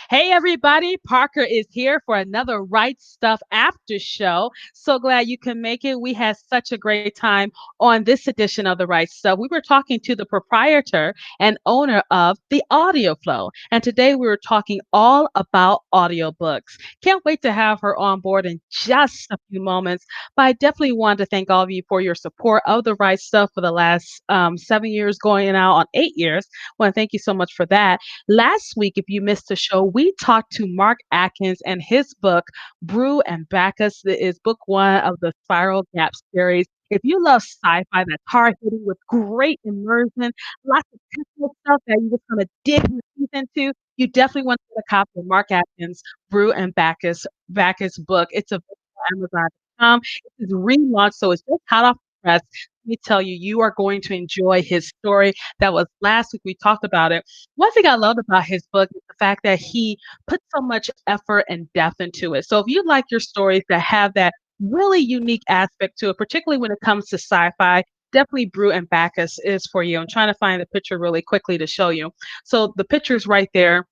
Hey everybody, Parker is here for another Right Stuff after show. So glad you can make it. We had such a great time on this edition of the Right Stuff. We were talking to the proprietor and owner of the Audio Flow. And today we were talking all about audiobooks. Can't wait to have her on board in just a few moments. But I definitely want to thank all of you for your support of the Right Stuff for the last 7 years, going out on 8 years. I want to thank you so much for that. Last week, if you missed the show, we talked to Mark Atkins and his book, Brew and Bacchus. That is book one of the Spiral Gap series. If you love sci fi that's hard hitting with great immersion, lots of technical stuff that you're just going to dig your teeth into, you definitely want to get a copy of Mark Atkins' Brew and Bacchus book. It's available on Amazon.com. It's relaunched, so it's just hot off the press. Let me tell you, you are going to enjoy his story. That was last week. We talked about it. One thing I loved about his book is the fact that he put so much effort and depth into it. So if you like your stories that have that really unique aspect to it, particularly when it comes to sci-fi, definitely Brew and Bacchus is for you. I'm trying to find the picture really quickly to show you. So the picture's right there.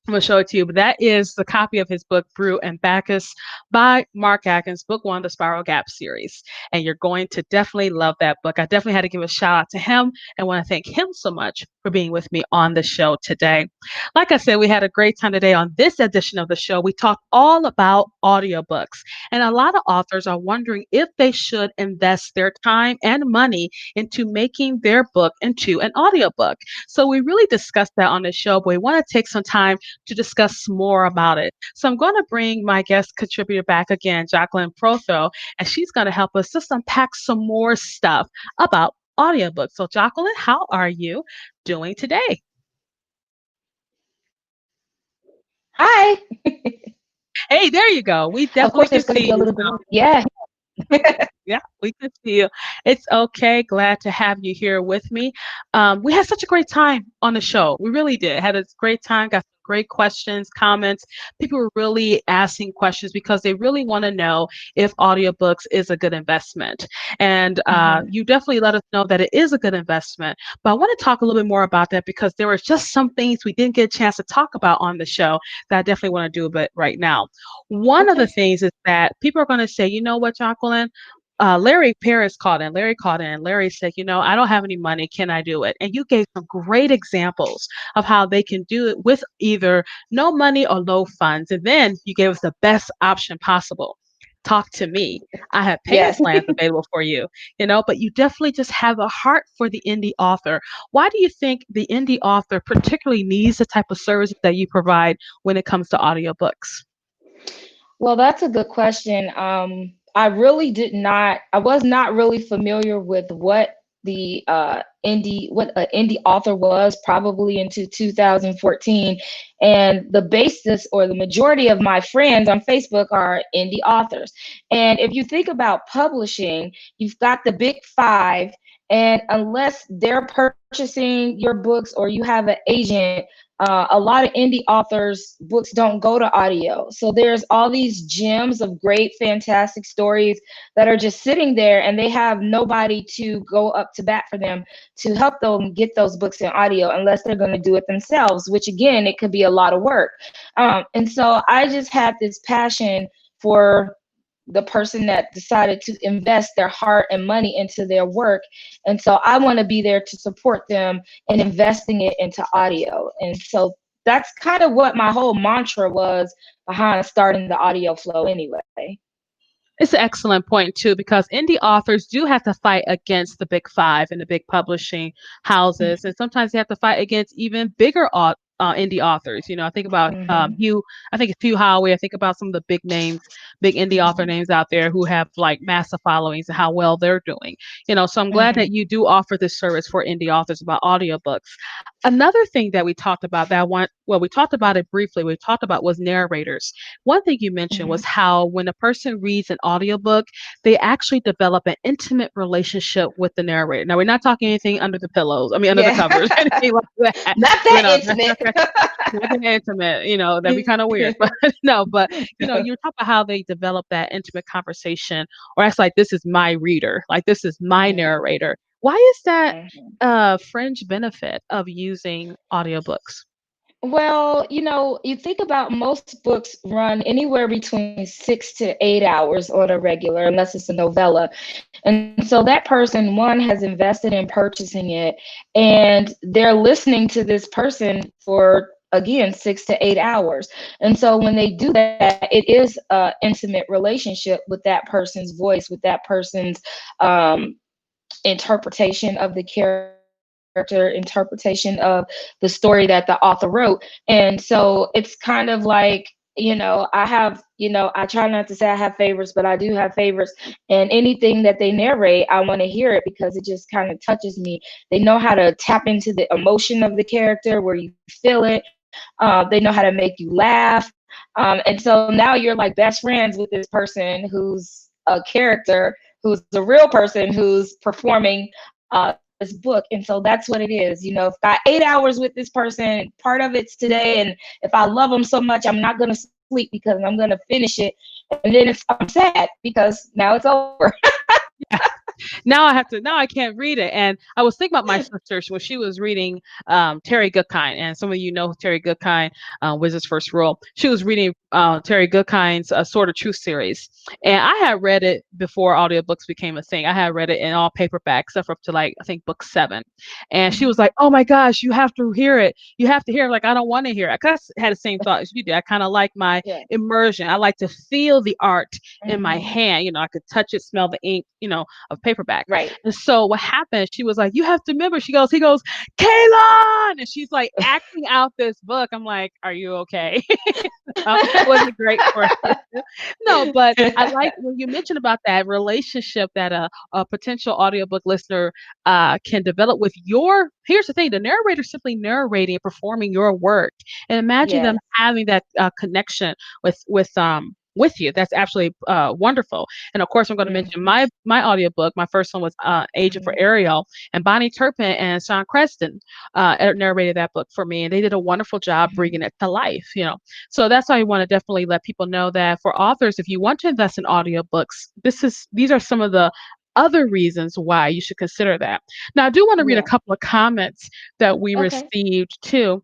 I'm gonna show it to you, but that is the copy of his book, Brew and Bacchus, by Mark Atkins, book one, the Spiral Gap series. And you're going to definitely love that book. I definitely had to give a shout out to him and want to thank him so much for being with me on the show today. Like I said, we had a great time today on this edition of the show. We talked all about audiobooks. And a lot of authors are wondering if they should invest their time and money into making their book into an audiobook. So we really discussed that on the show, but we want to take some time to discuss more about it. So I'm going to bring my guest contributor back again, Jocqueline Protho, and she's going to help us just unpack some more stuff about audiobooks. So, Jocqueline, how are you doing today? Hi. Hey, there you go. We Of definitely course, can there's going to see be a you. little bit of, yeah. Yeah, we can see you. It's okay. Glad to have you here with me. We had such a great time on the show. We really did. Had a great time. Got some great questions, comments. People were really asking questions because they really want to know if audiobooks is a good investment. And Mhm. you definitely let us know that it is a good investment. But I want to talk a little bit more about that because there were just some things we didn't get a chance to talk about on the show that I definitely want to do a bit right now. One of the Okay. things is that people are going to say, you know what, Jacqueline? Larry Paris called in. Larry called in. Larry said, I don't have any money. Can I do it? And you gave some great examples of how they can do it with either no money or low funds. And then you gave us the best option possible. Talk to me. I have payment Yes. plans available for you, but you definitely just have a heart for the indie author. Why do you think the indie author particularly needs the type of services that you provide when it comes to audiobooks? Well, that's a good question. I was not really familiar with what what an indie author was probably into 2014. And the basis or the majority of my friends on Facebook are indie authors. And if you think about publishing, you've got the big five. And unless they're purchasing your books or you have an agent, a lot of indie authors' books don't go to audio. So there's all these gems of great, fantastic stories that are just sitting there, and they have nobody to go up to bat for them to help them get those books in audio unless they're going to do it themselves, which again, it could be a lot of work. And so I just had this passion for the person that decided to invest their heart and money into their work. And so I want to be there to support them in investing it into audio. And so that's kind of what my whole mantra was behind starting the audio flow anyway. It's an excellent point too, because indie authors do have to fight against the big five and the big publishing houses, and sometimes they have to fight against even bigger indie authors. I think about Mm-hmm. Hugh. I think it's Hugh Howey. I think about some of the big names, big indie author names out there who have like massive followings and how well they're doing. So I'm glad Mm-hmm. that you do offer this service for indie authors about audiobooks. Another thing that we talked about that I want, well, we talked about it briefly. We talked about was narrators. One thing you mentioned was Mm-hmm. how when a person reads an audiobook, they actually develop an intimate relationship with the narrator. Now, we're not talking anything under the pillows, I mean, under the Yeah. covers, anything like that. Not that That's intimate. not nothing intimate, that'd be kind of weird. But no, but you talk about how they develop that intimate conversation, or it's like, this is my reader, like this is my Mhm, narrator. Why is that mhm. a fringe benefit of using audiobooks? Well, you think about most books run anywhere between 6 to 8 hours on a regular, unless it's a novella. And so that person, one, has invested in purchasing it, and they're listening to this person for, again, 6 to 8 hours. And so when they do that, it is an intimate relationship with that person's voice, with that person's um, interpretation of the character, interpretation of the story that the author wrote. And so it's kind of like, I try not to say I have favorites, but I do have favorites. And anything that they narrate, I want to hear it because it just kind of touches me. They know how to tap into the emotion of the character where you feel it. They know how to make you laugh. And so now you're like best friends with this person who's a character, who's a real person who's performing this book. And so that's what it is. If I got 8 hours with this person, part of it's today. And if I love them so much, I'm not going to sleep because I'm going to finish it. And then I'm sad because now it's over. Now I can't read it. And I was thinking about my sister when she was reading Terry Goodkind, and some of you know Terry Goodkind, Wizard's First Rule. She was reading Terry Goodkind's Sword of Truth series, and I had read it before audiobooks became a thing. I had read it in all paperback, except for up to like I think book 7. And she was Mhm. like, "Oh my gosh, you have to hear it. You have to hear it." Like, I don't want to hear it. 'Cause I had the same thought as you did. I kind of like my Yeah. immersion. I like to feel the art in my Hmm. hand. I could touch it, smell the ink, of paperback. Right. And so what happened, she was like, "You have to remember," he goes, "Kaylon!" And she's like acting out this book. I'm like, "Are you okay?" It wasn't great for her. No, but I like when you mentioned about that relationship that a potential audiobook listener can develop with here's the thing, the narrator simply narrating and performing your work. And imagine them Yes. having that connection with you. That's absolutely wonderful. And of course, I'm going to mention Hmm. my audiobook. My first one was Agent for Hmm. Ariel, and Bonnie Turpin and Sean Creston narrated that book for me, and they did a wonderful job bringing it to life. So that's why I want to definitely let people know that for authors, if you want to invest in audiobooks, these are some of the other reasons why you should consider that. Now, I do want to read a Yeah. couple of comments that we Okay. received too.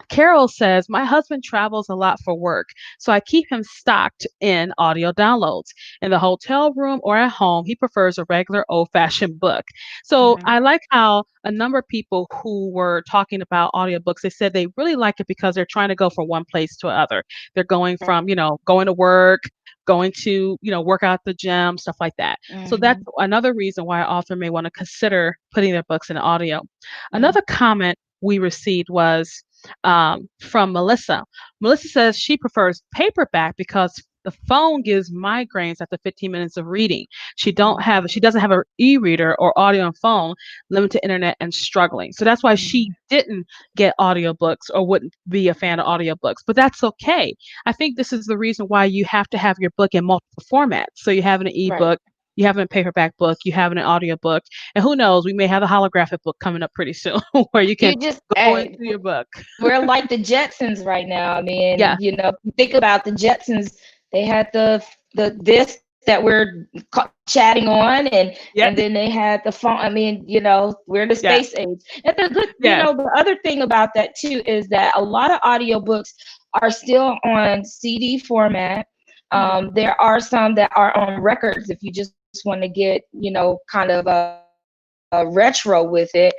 Carol says, "My husband travels a lot for work, so I keep him stocked in audio downloads. In the hotel room or at home, he prefers a regular old fashioned book." So Hmm. I like how a number of people who were talking about audiobooks, they said they really like it because they're trying to go from one place to another. They're going from, going to work, going to, work out at the gym, stuff like that. So that's Hmm. another reason why an author may want to consider putting their books in audio. Hmm. Another comment we received was from Melissa. Melissa says she prefers paperback because the phone gives migraines after 15 minutes of reading. She doesn't have an e-reader or audio on phone, limited internet and struggling. So that's why she Hmm. didn't get audiobooks or wouldn't be a fan of audiobooks. But that's okay. I think this is the reason why you have to have your book in multiple formats. So you have an Right. ebook, you have a paperback book, you have an audiobook, and who knows, we may have a holographic book coming up pretty soon where you can You just, go into hey, your book. we're like the Jetsons right now. I mean, Yeah, think about the Jetsons. They had the disc that we're chatting on, and yeah, then they had the phone. I mean, we're the yeah, space age. And the good, yes, the other thing about that too is that a lot of audiobooks are still on CD format. mhm, There are some that are on records if you just want to get, kind of retro with it.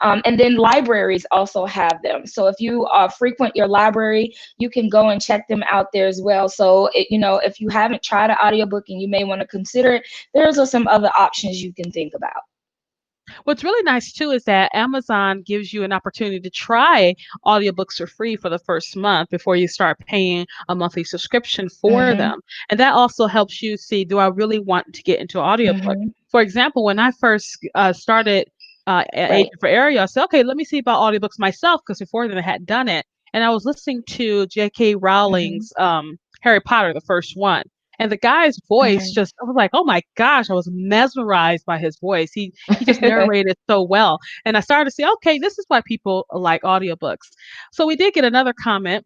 And then libraries also have them. So if you frequent your library, you can go and check them out there as well. So, if you haven't tried an audiobook and you may want to consider it, there's some other options you can think about. What's really nice too is that Amazon gives you an opportunity to try audiobooks for free for the first month before you start paying a monthly subscription for Hmm. them. And that also helps you see, do I really want to get into audiobook? Hmm. For example, when I first started Right. Agent for Area, I said, okay, let me see about audiobooks myself because before then I hadn't done it. And I was listening to J.K. Hmm. Rowling's Harry Potter, the first one. And the guy's voice Hmm. just, I was like, oh my gosh, I was mesmerized by his voice. He just narrated so well. And I started to see, okay, this is why people like audiobooks. So we did get another comment.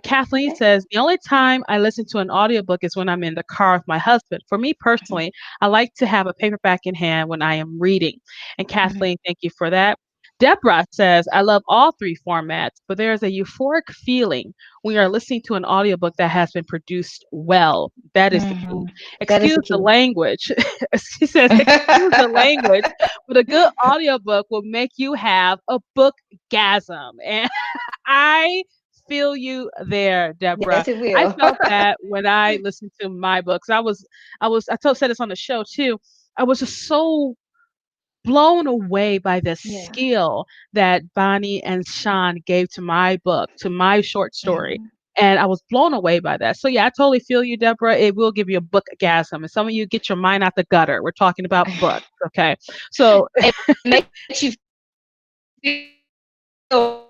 Kathleen Okay. says, the only time I listen to an audiobook is when I'm in the car with my husband. For me personally, I like to have a paperback in hand when I am reading. And Hmm. Kathleen, thank you for that. Deborah says, I love all three formats, but there is a euphoric feeling when you are listening to an audiobook that has been produced well. That is the key. Mhm. That is Excuse the the key. language. She says, excuse the language, but a good audiobook will make you have a bookgasm. And I feel you there, Deborah. Yes, it I will. felt that when I listened to my books. Said this on the show too. I was just so blown away by the Yeah. skill that Bonnie and Sean gave to my book, to my short story. Mhm. And I was blown away by that. So yeah, I totally feel you, Deborah. It will give you a book gasm. And some of you get your mind out the gutter. We're talking about books. Okay. So It makes you feel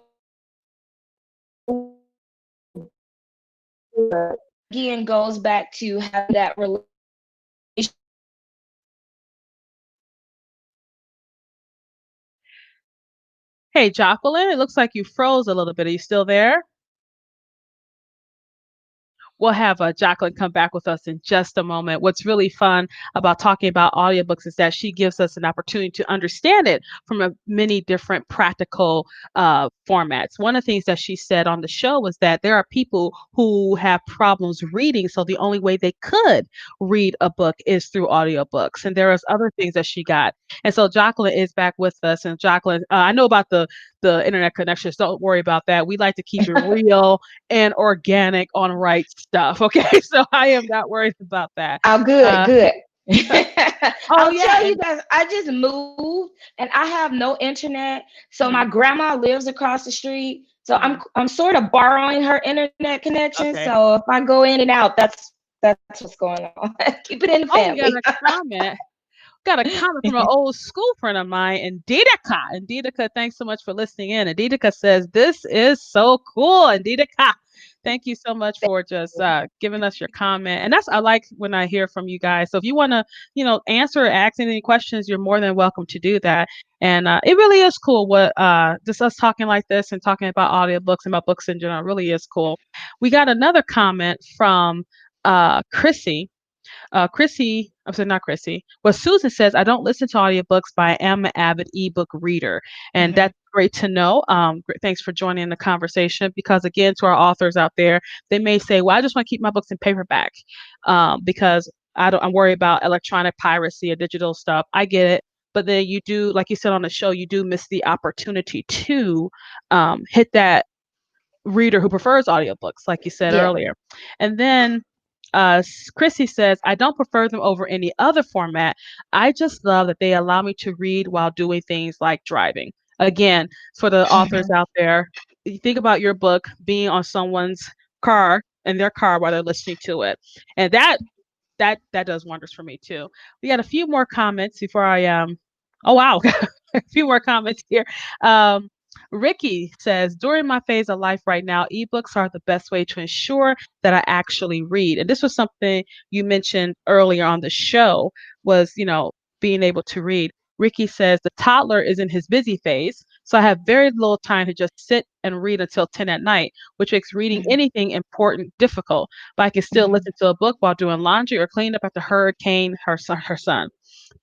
again goes back to having that relationship. hey, Jacqueline, it looks like you froze a little bit. Are you still there? We'll have Jacqueline come back with us in just a moment. What's really fun about talking about audiobooks is that she gives us an opportunity to understand it from many different practical formats. One of the things that she said on the show was that there are people who have problems reading, so the only way they could read a book is through audiobooks. And there is other things that she got. And so Jacqueline is back with us. And Jacqueline, I know about the internet connections. Don't worry about that. We like to keep it real and organic on right stuff. Okay. So I am not worried about that. Oh, good, Uh, good. oh, I'll yeah. tell you And guys, I just moved and I have no internet. So my mhm, grandma lives across the street. So mhm, I'm sort of borrowing her internet connection. okay. So if I go in and out, that's what's going on. Keep it in the Oh, we got family. a comment. Got a comment from an old school friend of mine, and Didika. And Didika, thanks so much for listening in. And Didika says, this is so cool. And Didika, thank you so much for just giving us your comment. And I like when I hear from you guys. So if you want to, answer or ask any questions, you're more than welcome to do that. And it really is cool what just us talking like this and talking about audiobooks and about books in general really is cool. We got another comment from Chrissy. I'm sorry, not Chrissy. Well, Susan says, I don't listen to audiobooks, but I am an avid ebook reader. And Mhm. that's great to know. Thanks for joining the conversation because, again, to our authors out there, they may say, well, I just want to keep my books in paperback because I'm worried about electronic piracy or digital stuff. I get it. But then you do, like you said on the show, you do miss the opportunity to hit that reader who prefers audiobooks, like you said Yeah. earlier. And then Chrissy says, I don't prefer them over any other format. I just love that they allow me to read while doing things like driving. Again, for the authors Mhm. out there, you think about your book being on someone's car in their car while they're listening to it. And that does wonders for me too. We got a few more comments before I oh wow, a few more comments here. Um Ricky says, during my phase of life right now, ebooks are the best way to ensure that I actually read. And this was something you mentioned earlier on the show was, being able to read. Ricky says the toddler is in his busy phase, so I have very little time to just sit and read until 10 at night, which makes reading Mhm. anything important difficult. But I can still Mhm. listen to a book while doing laundry or cleaning up after hurricane her son.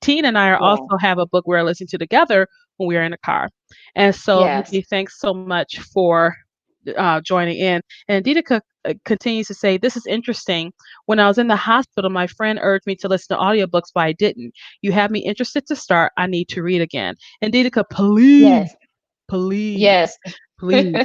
Teen and I are Yeah. also have a book we're listening to together when we are in the car. And so, Yes. Ricky, thanks so much for joining in. And Didika continues to say, this is interesting. When I was in the hospital, my friend urged me to listen to audiobooks, but I didn't. You have me interested to start. I need to read again. And Didika, please, Yes. please, Yes. please.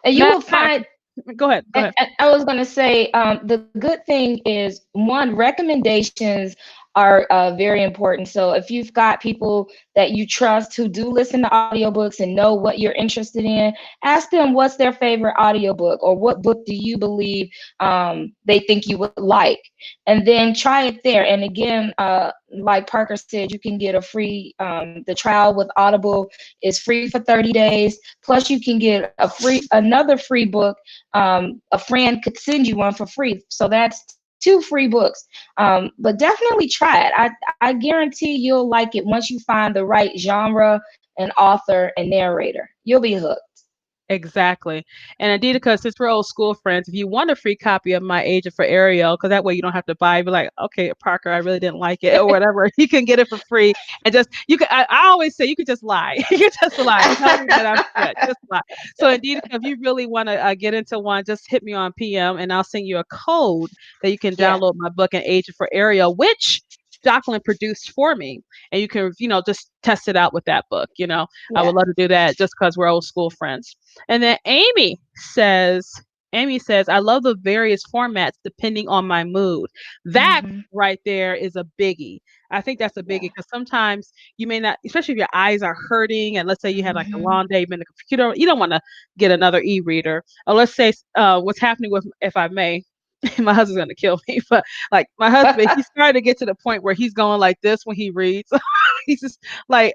And you Matter will of fact, find. go ahead, go ahead. And I was going to say, the good thing is one, recommendations are very important. So if you've got people that you trust who do listen to audiobooks and know what you're interested in, ask them what's their favorite audiobook or what book do you believe they think you would like. And then try it there. And again, like Parker said, you can get a free, the trial with Audible is free for 30 days. Plus you can get another free book. A friend could send you one for free. So that's two free books. But definitely try it. I guarantee you'll like it once you find the right genre and author and narrator. You'll be hooked. Exactly. And Adidas, since we're old school friends, if you want a free copy of my Agent for Ariel, because that way you don't have to buy, be like, okay, Parker, I really didn't like it or whatever. You can get it for free and just you can. I always say you could just lie. You can just lie. Tell me that I'm just lie. So Adidas, if you really want to get into one, just hit me on PM and I'll send you a code that you can Yeah. download my book, An Agent for Ariel, which Jacqueline produced for me, and you can just test it out with that book. I would Yeah. love to do that just because we're old school friends. And then Amy says, I love the various formats depending on my mood. That Hmm. right there is a biggie. I think that's a Yeah. biggie because sometimes you may not, especially if your eyes are hurting, and let's say you had like a Hmm. long day, you've been in the computer, you don't want to get another e-reader. Or let's say what's happening with, if I may, my husband's gonna kill me, but like my husband, he's starting to get to the point where he's going like this when he reads. He's just like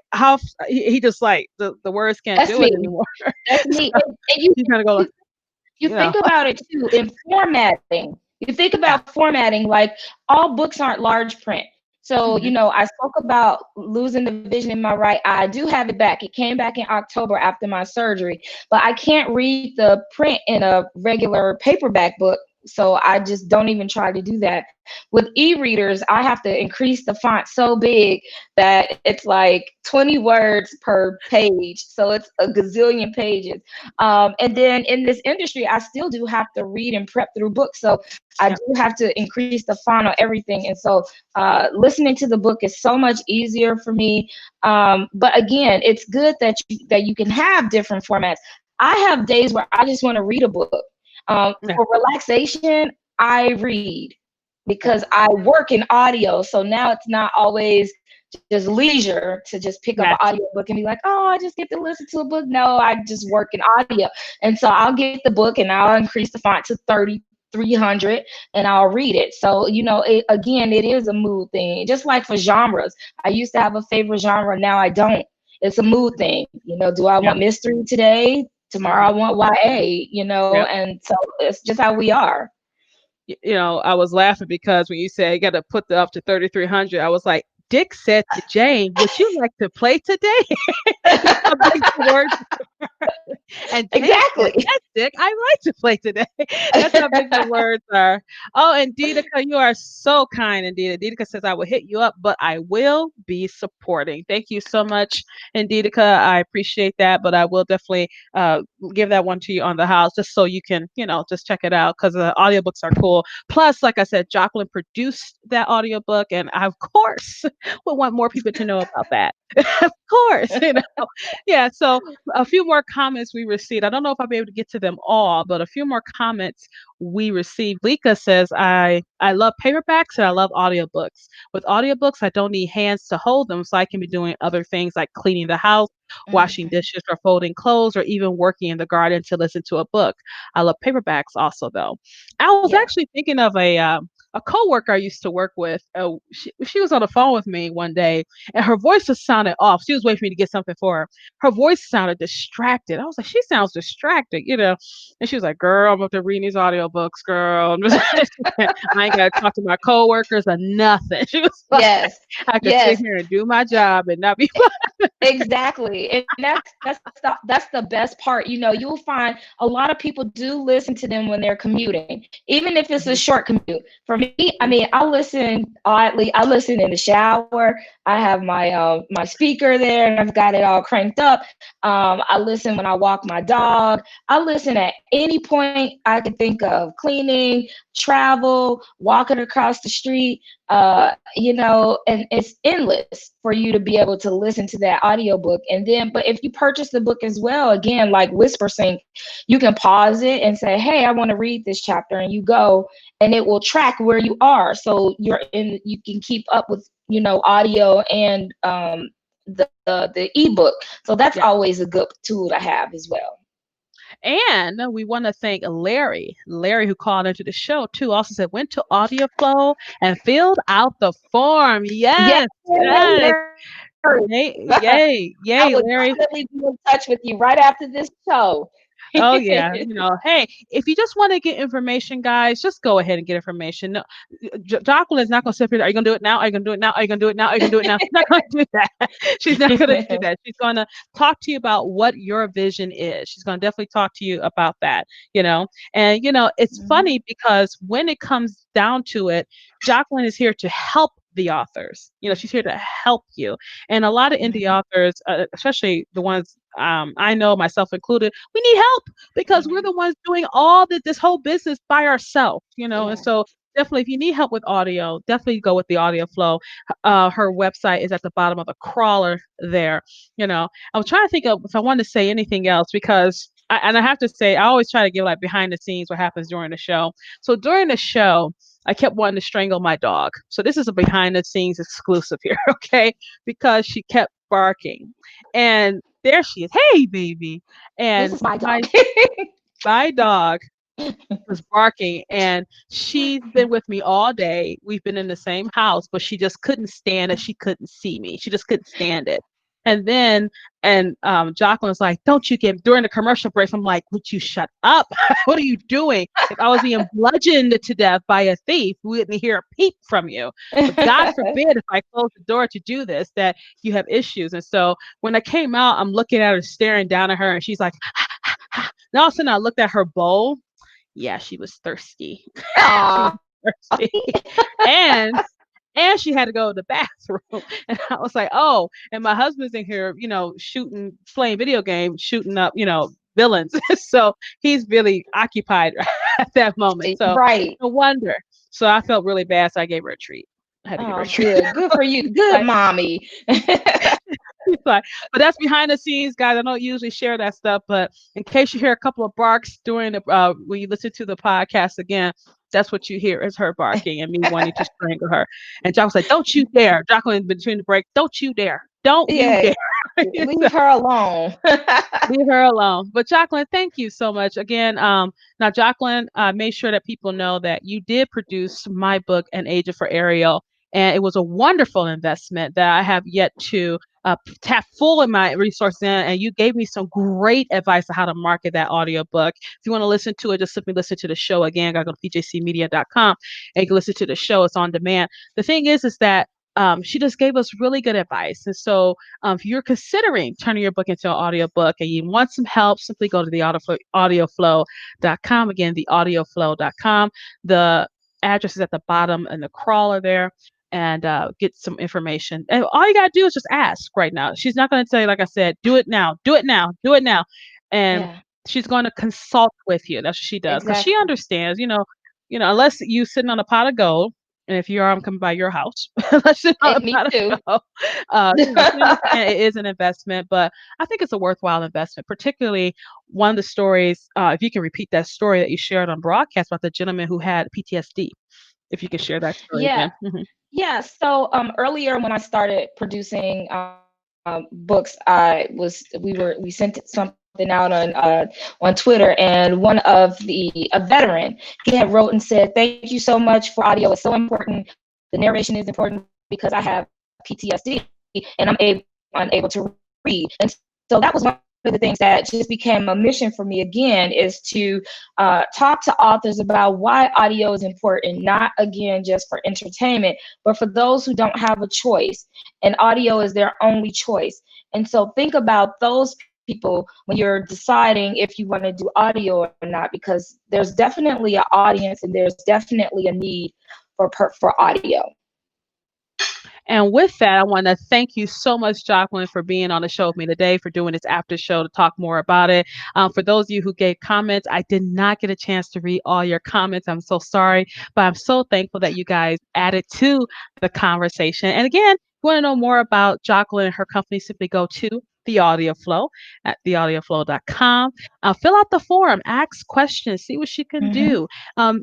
he just like the words can't That's do it me. anymore. That's So me. And he's gonna go, you you you know, think about it too in formatting. You think yeah. about formatting, like all books aren't large print. So, Mhm. I spoke about losing the vision in my right eye. I do have it back. It came back in October after my surgery, but I can't read the print in a regular paperback book. So I just don't even try to do that. With e-readers, I have to increase the font so big that it's like 20 words per page. So it's a gazillion pages. And then in this industry, I still do have to read and prep through books. So I Yeah. do have to increase the font on everything. And so listening to the book is so much easier for me. But again, it's good that you can have different formats. I have days where I just want to read a book. Yeah. For relaxation, I read Yeah. because I work in audio. So now it's not always just leisure to just pick up an Yes. audio book and be like, oh, I just get to listen to a book. No, I just work in audio. And so I'll get the book and I'll increase the font to 300 and I'll read it. So, again, it is a mood thing. Just like for genres, I used to have a favorite genre. Now I don't. It's a mood thing. Do I Yeah. want mystery today? Tomorrow I Mhm. want YA, Yeah. and so it's just how we are. I was laughing because when you said you got to put the up to 3,300, I was like, Dick said to Jane, "Would you like to play today?" That's how big the words. And Jane said, Exactly. "Yes, Dick, I like to play today." That's how big the words are. Oh, and Dedeca, you are so kind indeed. Dedeca says, "I will hit you up, but I will be supporting." Thank you so much, and Dedeca. I appreciate that, but I will definitely give that one to you on the house just so you can, just check it out because the audiobooks are cool. Plus, like I said, Jacqueline produced that audiobook, and I, of course, would want more people to know about that. Of course, Yeah, so a few more comments we received. I don't know if I'll be able to get to them all, but a few more comments we received. Lika says, I love paperbacks and I love audiobooks. With audiobooks, I don't need hands to hold them, so I can be doing other things like cleaning the house, washing Mhm. dishes, or folding clothes, or even working in the garden to listen to a book. I love paperbacks also, though. I was Yeah. actually thinking of a coworker I used to work with. She was on the phone with me one day, and her voice just sounded off. She was waiting for me to get something for her voice sounded distracted. I was like, she sounds distracted. And she was like, girl, I'm up to reading these audiobooks, girl. I ain't got to talk to my coworkers or nothing. She was like, Yes. I could sit Yes. here and do my job and not be. Exactly. And that's the best part. You'll find a lot of people do listen to them when they're commuting, even if it's a Mhm, short commute. For me, I mhm, mean, I listen in the shower. I have my speaker there and I've got it all cranked up. I listen when I walk my dog. I listen at any point I can think of, cleaning, travel, walking across the street. And it's endless for you to be able to listen to that audiobook. And then, but if you purchase the book as well, again, like Whisper Sync, you can pause it and say, hey, I want to read this chapter, and you go, and it will track where you are. So you can keep up with, audio and the ebook. So that's yeah. always a good tool to have as well. And we want to thank Larry. Larry, who called into the show too, also said, went to Audio Flow and filled out the form. Yes, Yes, yes. Larry. Yay, yay, I yay, would Larry. definitely be in touch with you right after this show. Oh yeah, hey, if you just want to get information, guys, just go ahead and get information. No, Jacqueline is not going to sit here. Are you going to do it now? Are you going to do it now? Are you going to do it now? Are you going to do it now? She's not going to do that. She's not going to do that. She's going to talk to you about what your vision is. She's going to definitely talk to you about that. You know, and it's Mhm. funny because when it comes down to it, Jacqueline is here to help the authors. She's here to help you. And a lot of indie Mhm. authors, especially the ones I know, myself included, we need help because we're the Mhm. ones doing all this whole business by ourselves, and Yeah. so definitely if you need help with audio, definitely go with the audio flow. Her website is at the bottom of the crawler there. I was trying to think of if I wanted to say anything else because I have to say I always try to give like behind the scenes what happens during the show. So during the show, I kept wanting to strangle my dog. So this is a behind the scenes exclusive here, okay? Because she kept barking. And there she is. Hey, baby. This And is my my dog. my dog was barking, and she's been with me all day. We've been in the same house, but she just couldn't stand it. She couldn't see me. She just couldn't stand it. And then, and Jacqueline was like, "Don't you get during the commercial break?" I'm like, "Would you shut up? What are you doing? If I was being bludgeoned to death by a thief, we wouldn't hear a peep from you. But God forbid if I close the door to do this, that you have issues." And so when I came out, I'm looking at her, staring down at her, and she's like, and all of a sudden I looked at her bowl. Yeah, she was thirsty. She was Aw. thirsty. And and she had to go to the bathroom. And I was like, oh, and my husband's in here, shooting, playing video games, shooting up, villains. So he's really occupied at that moment. So Right. no wonder. So I felt really bad. So I gave her a treat. I had to give her a Oh, treat. good. Good for you. Good Like, mommy. but that's behind the scenes, guys. I don't usually share that stuff, but in case you hear a couple of barks during the when you listen to the podcast again, that's what you hear is her barking and me wanting to strangle her. And Jock was like, "Don't you dare!" Jacqueline between the break, "Don't you dare! Don't you Yeah. dare!" So Leave her alone. leave her alone. But Jacqueline, thank you so much again. Now Jacqueline, made sure that people know that you did produce my book, An Agent for Ariel, and it was a wonderful investment that I have yet to tap full in my resources in. And you gave me some great advice on how to market that audiobook. If you want to listen to it, just simply listen to the show again. Gotta go to pjcmedia.com and you can listen to the show. It's on demand. The thing is that she just gave us really good advice. And so if you're considering turning your book into an audiobook and you want some help, simply go to the audioflow.com. Again, the audioflow.com. The address is at the bottom and the crawler there, and get some information. And all you got to do is just ask right now. She's not going to tell you, like I said, do it now, do it now, do it now. And Yeah, she's going to consult with you. That's what she does because she exactly. understands, unless you sitting on a pot of gold. And if you are, I'm coming by your house. Let's sit on a And me pot of too. gold. She understands it is an investment, but I think it's a worthwhile investment, particularly one of the stories. If you can repeat that story that you shared on broadcast about the gentleman who had PTSD, if you could share that story Yeah. again. Mhm. Yeah. So earlier when I started producing books, we sent something out on Twitter, and one of a veteran, he had wrote and said, "Thank you so much for audio. It's so important. The narration is important because I have PTSD and unable to read." And so that was one of the things that just became a mission for me again, is to talk to authors about why audio is important, not again just for entertainment, but for those who don't have a choice, and audio is their only choice. And so think about those people when you're deciding if you want to do audio or not, because there's definitely an audience and there's definitely a need for audio. And with that, I want to thank you so much, Jacqueline, for being on the show with me today, for doing this after show to talk more about it. For those of you who gave comments, I did not get a chance to read all your comments. I'm so sorry, but I'm so thankful that you guys added to the conversation. And again, if you want to know more about Jacqueline and her company, simply go to the Audio Flow at theaudioflow.com. Fill out the form, ask questions, see what she can Mm-hmm. do.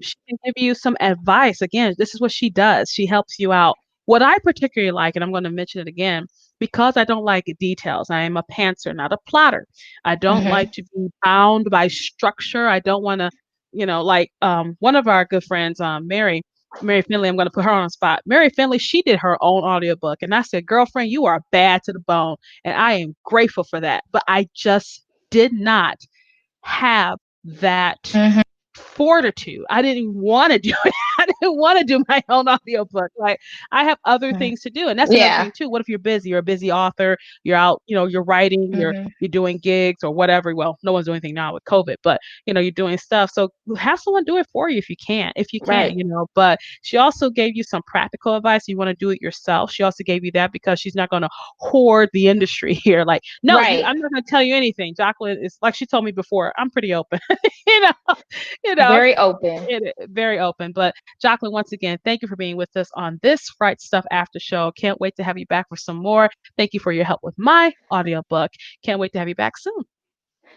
She can give you some advice. Again, this is what she does. She helps you out. What I particularly like, and I'm going to mention it again, because I don't like details. I am a pantser, not a plotter. I don't like Mm-hmm. to be bound by structure. I don't want to, like one of our good friends, Mary Finley, I'm going to put her on the spot. Mary Finley, she did her own audiobook. And I said, girlfriend, you are bad to the bone. And I am grateful for that. But I just did not have that Mhm. fortitude. I didn't want to do it. I didn't want to do my own audiobook. Like I have other Mhm. things to do. And that's another Yeah. thing too. What if you're busy? You're a busy author, you're out, you're writing, Mhm. you're doing gigs or whatever. Well, no one's doing anything now with COVID, but you're doing stuff. So have someone do it for you if you can, Right. but she also gave you some practical advice. You want to do it yourself. She also gave you that because she's not going to hoard the industry here. Like, no, Right. I'm not going to tell you anything. Jacqueline is like she told me before. I'm pretty open, you know, you know, Very open. very open. But Jacqueline, once again, thank you for being with us on this Right Stuff After Show. Can't wait to have you back for some more. Thank you for your help with my audiobook. Can't wait to have you back soon.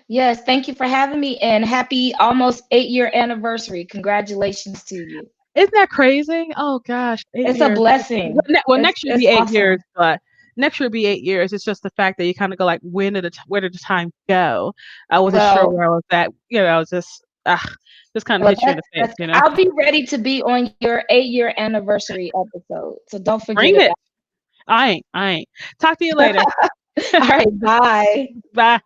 Yes, thank you for having me and happy almost 8-year anniversary. Congratulations to you. Isn't that crazy? Oh gosh, eight It's a years. blessing. Well, It's next year will it's be 8 years, awesome. but next year will be 8 years. It's just the fact that you kind of go like, where did the time go? I wasn't sure Well, where I was at. Just kind of well hit you in the face. that's I'll be ready to be on your 8-year anniversary episode. So don't forget Bring it. about I ain't. Talk to you later. it. All right, bye. Bye.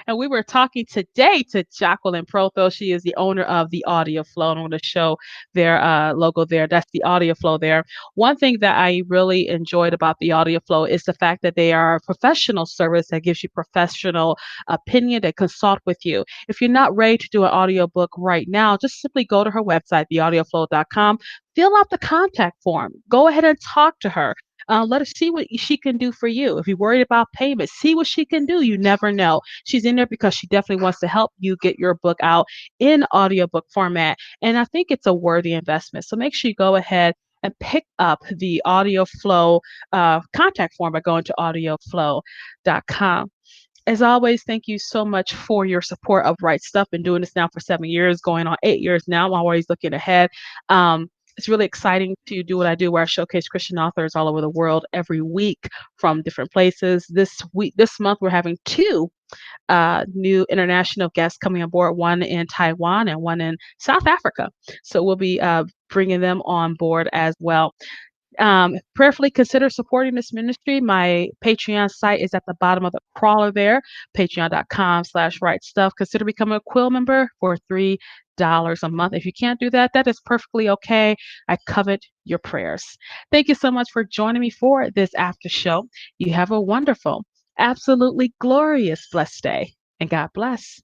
And we were talking today to Jacqueline Protho. She is the owner of the Audio Flow. And I'm going to show their logo there. That's the Audio Flow there. One thing that I really enjoyed about the Audio Flow is the fact that they are a professional service that gives you professional opinion. They consult with you. If you're not ready to do an audiobook right now, just simply go to her website, theaudioflow.com, fill out the contact form. Go ahead and talk to her. Let us see what she can do for you. If you're worried about payment, see what she can do. You never know. She's in there because she definitely wants to help you get your book out in audiobook format. And I think it's a worthy investment. So make sure you go ahead and pick up the Audio Flow contact form by going to audioflow.com. As always, thank you so much for your support of Right Stuff. Been doing this now for 7 years, going on 8 years now. I'm always looking ahead. It's really exciting to do what I do, where I showcase Christian authors all over the world every week from different places. This month, we're having two new international guests coming on board, one in Taiwan and one in South Africa. So we'll be bringing them on board as well. Prayerfully consider supporting this ministry. My Patreon site is at the bottom of the crawler there, patreon.com/right stuff. Consider becoming a Quill member for $3 a month. If you can't do that, that is perfectly okay. I covet your prayers. Thank you so much for joining me for this after show. You have a wonderful, absolutely glorious, blessed day, and God bless.